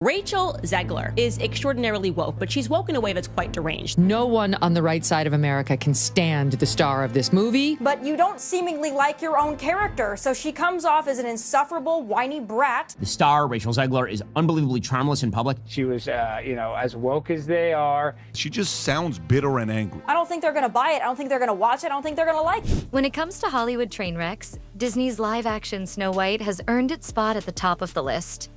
Rachel Zegler is extraordinarily woke, but she's woke in a way that's quite deranged. No one on the right side of America can stand the star of this movie. But you don't seemingly like your own character, so she comes off as an insufferable, whiny brat. The star, Rachel Zegler, is unbelievably charmless in public. She was, as woke as they are. She just sounds bitter and angry. I don't think they're gonna buy it. I don't think they're gonna watch it. I don't think they're gonna like it. When it comes to Hollywood train wrecks, Disney's live-action Snow White has earned its spot at the top of the list.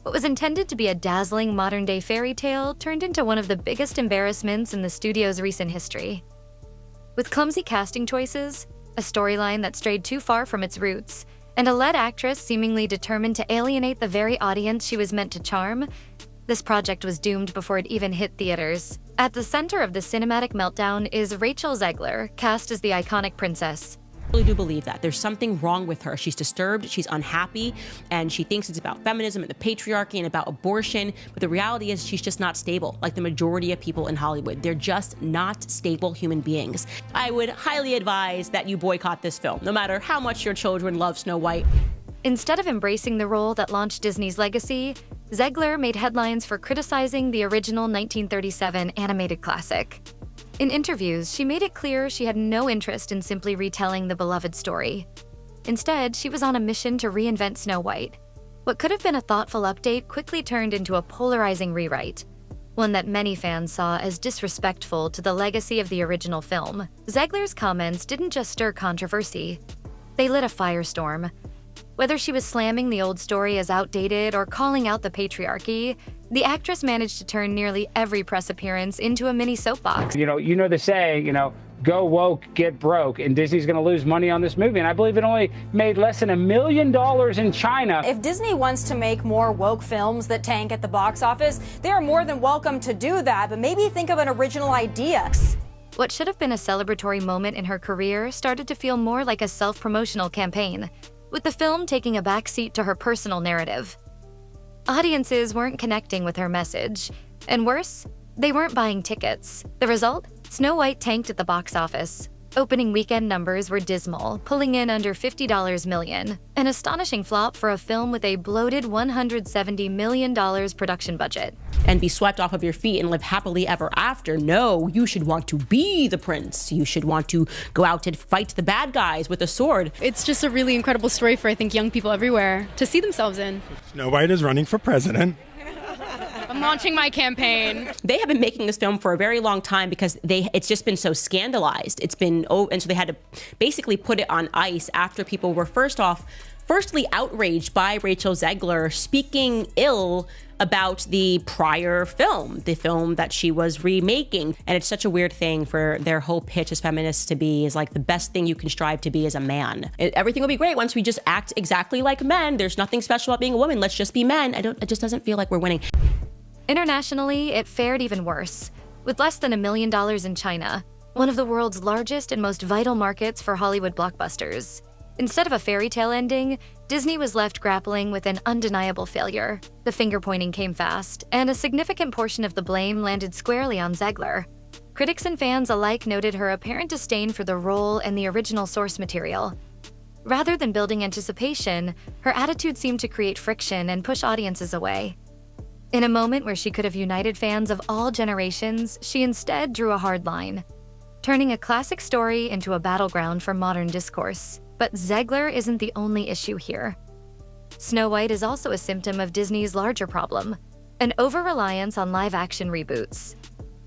What was intended to be a dazzling modern-day fairy tale turned into one of the biggest embarrassments in the studio's recent history. With clumsy casting choices, a storyline that strayed too far from its roots, and a lead actress seemingly determined to alienate the very audience she was meant to charm, this project was doomed before it even hit theaters. At the center of the cinematic meltdown is Rachel Zegler, cast as the iconic princess. I really do believe that. There's something wrong with her. She's disturbed, she's unhappy, and she thinks it's about feminism and the patriarchy and about abortion. But the reality is she's just not stable, like the majority of people in Hollywood. They're just not stable human beings. I would highly advise that you boycott this film, no matter how much your children love Snow White. Instead of embracing the role that launched Disney's legacy, Zegler made headlines for criticizing the original 1937 animated classic. In interviews, she made it clear she had no interest in simply retelling the beloved story. Instead, she was on a mission to reinvent Snow White. What could have been a thoughtful update quickly turned into a polarizing rewrite, one that many fans saw as disrespectful to the legacy of the original film. Zegler's comments didn't just stir controversy, they lit a firestorm. Whether she was slamming the old story as outdated or calling out the patriarchy, the actress managed to turn nearly every press appearance into a mini soapbox. You know the saying, go woke, get broke, and Disney's going to lose money on this movie. And I believe it only made less than $1 million in China. If Disney wants to make more woke films that tank at the box office, they are more than welcome to do that, but maybe think of an original idea. What should have been a celebratory moment in her career started to feel more like a self-promotional campaign, with the film taking a backseat to her personal narrative. Audiences weren't connecting with her message, and worse, they weren't buying tickets. The result? Snow White tanked at the box office. Opening weekend numbers were dismal, pulling in under $50 million, an astonishing flop for a film with a bloated $170 million production budget. And be swept off of your feet and live happily ever after. No, you should want to be the prince. You should want to go out and fight the bad guys with a sword. It's just a really incredible story for, I think, young people everywhere to see themselves in. Snow White is running for president. I'm launching my campaign. They have been making this film for a very long time because it's just been so scandalized. And so they had to basically put it on ice after people were firstly outraged by Rachel Zegler speaking ill about the prior film, the film that she was remaking. And it's such a weird thing for their whole pitch as feminists to be is like the best thing you can strive to be as a man. Everything will be great once we just act exactly like men. There's nothing special about being a woman. Let's just be men. It just doesn't feel like we're winning. Internationally, it fared even worse, with less than $1 million in China, one of the world's largest and most vital markets for Hollywood blockbusters. Instead of a fairy tale ending, Disney was left grappling with an undeniable failure. The finger-pointing came fast, and a significant portion of the blame landed squarely on Zegler. Critics and fans alike noted her apparent disdain for the role and the original source material. Rather than building anticipation, her attitude seemed to create friction and push audiences away. In a moment where she could have united fans of all generations, she instead drew a hard line, turning a classic story into a battleground for modern discourse. But Zegler isn't the only issue here. Snow White is also a symptom of Disney's larger problem, an over-reliance on live-action reboots.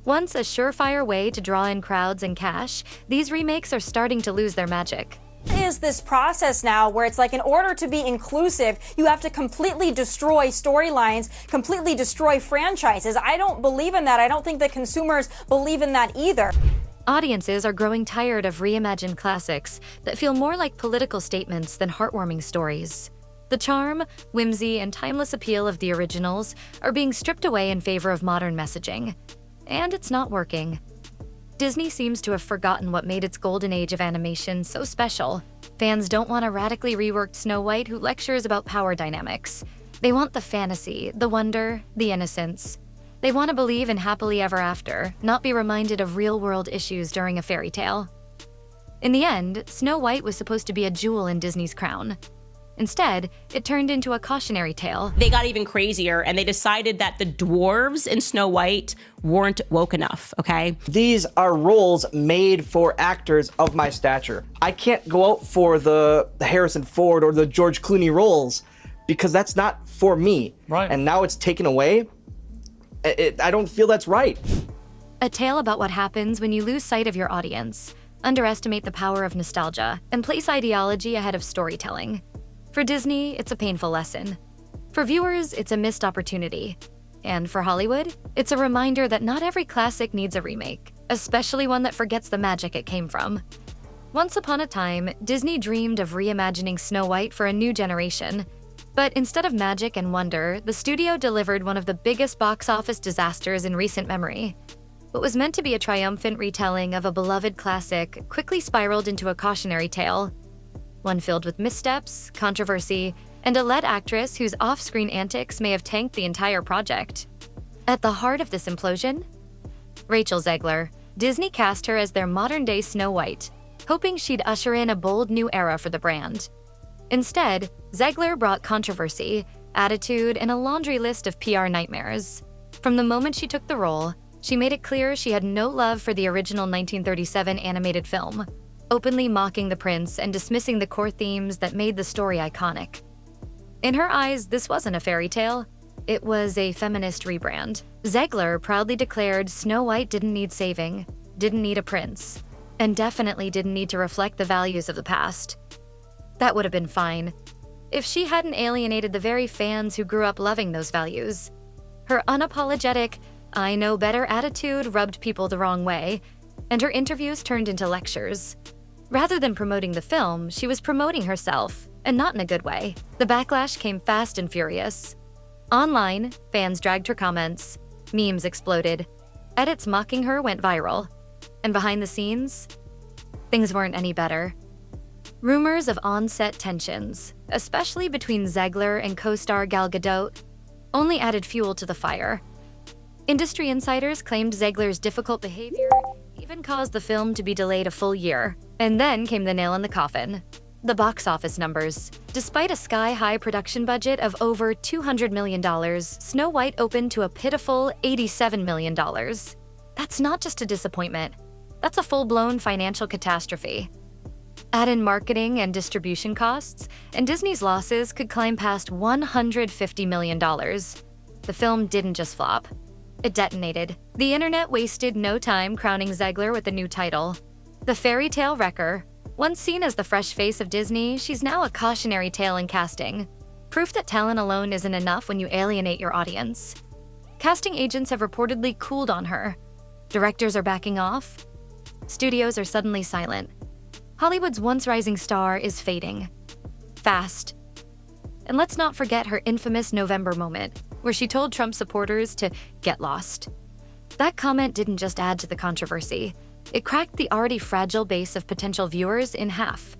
Once a surefire way to draw in crowds and cash, these remakes are starting to lose their magic. Is this process now where it's like in order to be inclusive, you have to completely destroy storylines, completely destroy franchises? I don't believe in that. I don't think that consumers believe in that either. Audiences are growing tired of reimagined classics that feel more like political statements than heartwarming stories. The charm, whimsy, and timeless appeal of the originals are being stripped away in favor of modern messaging. And it's not working. Disney seems to have forgotten what made its golden age of animation so special. Fans don't want a radically reworked Snow White who lectures about power dynamics. They want the fantasy, the wonder, the innocence. They want to believe in happily ever after, not be reminded of real-world issues during a fairy tale. In the end, Snow White was supposed to be a jewel in Disney's crown. Instead, it turned into a cautionary tale. They got even crazier, and they decided that the dwarves in Snow White weren't woke enough, okay? These are roles made for actors of my stature. I can't go out for the Harrison Ford or the George Clooney roles because that's not for me. Right. And now it's taken away. I don't feel that's right. A tale about what happens when you lose sight of your audience, underestimate the power of nostalgia, and place ideology ahead of storytelling. For Disney, it's a painful lesson. For viewers, it's a missed opportunity. And for Hollywood, it's a reminder that not every classic needs a remake, especially one that forgets the magic it came from. Once upon a time, Disney dreamed of reimagining Snow White for a new generation. But instead of magic and wonder, the studio delivered one of the biggest box office disasters in recent memory. What was meant to be a triumphant retelling of a beloved classic quickly spiraled into a cautionary tale. One filled with missteps, controversy, and a lead actress whose off-screen antics may have tanked the entire project. At the heart of this implosion? Rachel Zegler. Disney cast her as their modern-day Snow White, hoping she'd usher in a bold new era for the brand. Instead, Zegler brought controversy, attitude, and a laundry list of PR nightmares. From the moment she took the role, she made it clear she had no love for the original 1937 animated film, openly mocking the prince and dismissing the core themes that made the story iconic. In her eyes, this wasn't a fairy tale. It was a feminist rebrand. Zegler proudly declared Snow White didn't need saving, didn't need a prince, and definitely didn't need to reflect the values of the past. That would have been fine if she hadn't alienated the very fans who grew up loving those values. Her unapologetic, I know better attitude rubbed people the wrong way, and her interviews turned into lectures. Rather than promoting the film, she was promoting herself, and not in a good way. The backlash came fast and furious. Online, fans dragged her comments, memes exploded, edits mocking her went viral, and behind the scenes, things weren't any better. Rumors of on-set tensions, especially between Zegler and co-star Gal Gadot, only added fuel to the fire. Industry insiders claimed Zegler's difficult behavior even caused the film to be delayed a full year. And then came the nail in the coffin: the box office numbers. Despite a sky-high production budget of over $200 million, Snow White opened to a pitiful $87 million. That's not just a disappointment. That's a full-blown financial catastrophe. Add in marketing and distribution costs, and Disney's losses could climb past $150 million. The film didn't just flop. It detonated. The internet wasted no time crowning Zegler with a new title, the Fairy Tale Wrecker. Once seen as the fresh face of Disney, she's now a cautionary tale in casting. Proof that talent alone isn't enough when you alienate your audience. Casting agents have reportedly cooled on her. Directors are backing off. Studios are suddenly silent. Hollywood's once rising star is fading. Fast. And let's not forget her infamous November moment, where she told Trump supporters to get lost. That comment didn't just add to the controversy. It cracked the already fragile base of potential viewers in half.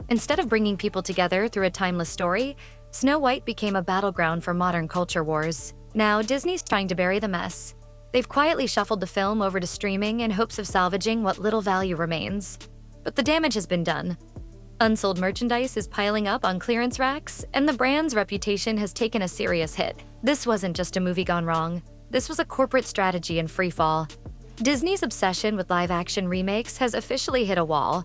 Instead of bringing people together through a timeless story, Snow White became a battleground for modern culture wars. Now, Disney's trying to bury the mess. They've quietly shuffled the film over to streaming in hopes of salvaging what little value remains. But the damage has been done. Unsold merchandise is piling up on clearance racks, and the brand's reputation has taken a serious hit. This wasn't just a movie gone wrong. This was a corporate strategy in free fall. Disney's obsession with live-action remakes has officially hit a wall.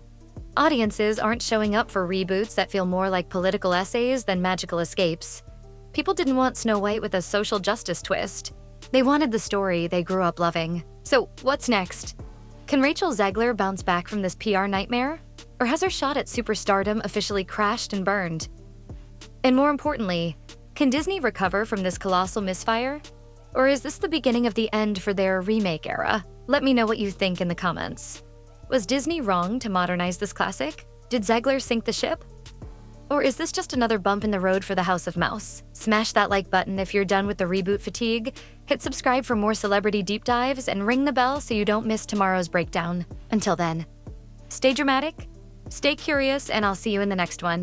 Audiences aren't showing up for reboots that feel more like political essays than magical escapes. People didn't want Snow White with a social justice twist. They wanted the story they grew up loving. So what's next? Can Rachel Zegler bounce back from this PR nightmare? Or has her shot at superstardom officially crashed and burned? And more importantly, can Disney recover from this colossal misfire? Or is this the beginning of the end for their remake era? Let me know what you think in the comments. Was Disney wrong to modernize this classic? Did Zegler sink the ship? Or is this just another bump in the road for the House of Mouse? Smash that like button if you're done with the reboot fatigue, hit subscribe for more celebrity deep dives, and ring the bell so you don't miss tomorrow's breakdown. Until then, stay dramatic, stay curious, and I'll see you in the next one.